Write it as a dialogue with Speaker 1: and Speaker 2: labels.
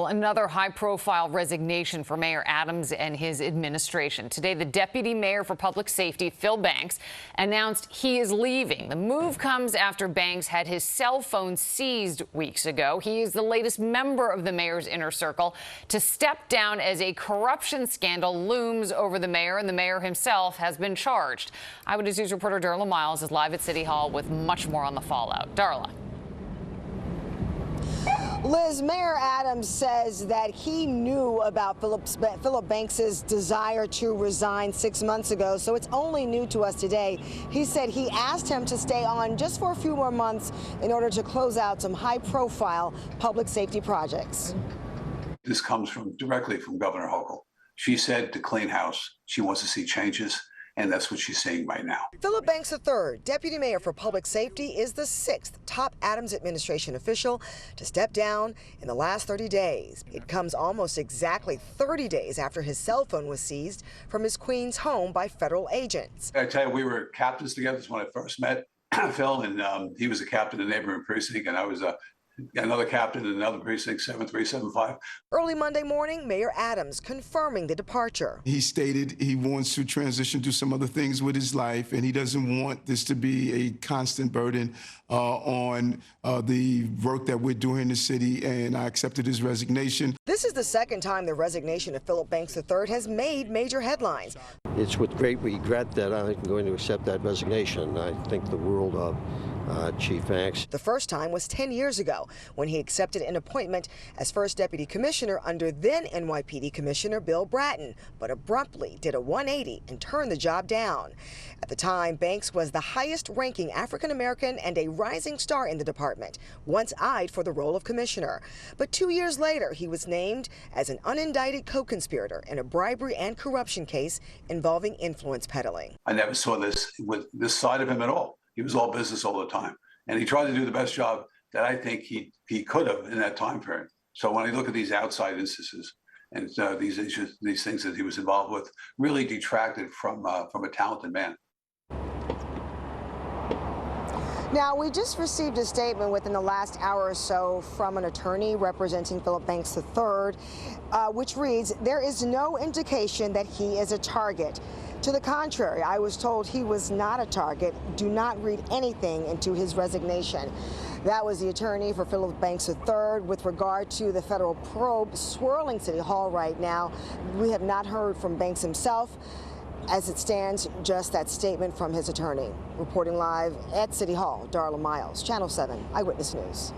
Speaker 1: Another high-profile resignation for Mayor Adams and his administration. Today, the deputy mayor for public safety, Phil Banks, announced he is leaving. The move comes after Banks had his cell phone seized weeks ago. He is the latest member of the mayor's inner circle to step down as a corruption scandal looms over the mayor, and the mayor himself has been charged. Eyewitness News reporter Darla Miles is live at City Hall with much more on the fallout. Darla.
Speaker 2: Liz, Mayor Adams says that he knew about Philip Banks's desire to resign 6 months ago, so it's only new to us today. He said he asked him to stay on just for a few more months in order to close out some high-profile public safety projects.
Speaker 3: This comes directly from Governor Hochul. She said to clean house. She wants to see changes, and that's what she's seeing right now.
Speaker 2: Philip Banks III, deputy mayor for public safety, is the 6th top Adams administration official to step down in the last 30 days. It comes almost exactly 30 days after his cell phone was seized from his Queens home by federal agents.
Speaker 3: I tell you, we were captains together. That's when I first met Phil, and he was a captain in the neighboring precinct, and I was another captain in another precinct, 7375.
Speaker 2: Early Monday morning, Mayor Adams confirming the departure.
Speaker 4: He stated he wants to transition to some other things with his life, and he doesn't want this to be a constant burden on the work that we're doing in the city, and I accepted his resignation.
Speaker 2: This is the second time the resignation of Philip Banks III has made major headlines.
Speaker 5: It's with great regret that I'm going to accept that resignation. I think the world of Chief Banks.
Speaker 2: The first time was 10 years ago when he accepted an appointment as first deputy commissioner under then NYPD Commissioner Bill Bratton, but abruptly did a 180 and turned the job down. At the time, Banks was the highest ranking African American and a rising star in the department, once eyed for the role of commissioner. But 2 years later, he was named as an unindicted co-conspirator in a bribery and corruption case involving influence peddling.
Speaker 3: I never saw this with this side of him at all. He was all business all the time, and he tried to do the best job that I think he could have in that time period. So when I look at these outside instances and these issues, these things that he was involved with, really detracted from a talented man.
Speaker 2: Now, we just received a statement within the last hour or so from an attorney representing Philip Banks III, which reads, "There is no indication that he is a target. To the contrary, I was told he was not a target. Do not read anything into his resignation." That was the attorney for Philip Banks III. With regard to the federal probe swirling City Hall right now, we have not heard from Banks himself. As it stands, just that statement from his attorney. Reporting live at City Hall, Darla Miles, Channel 7 Eyewitness News.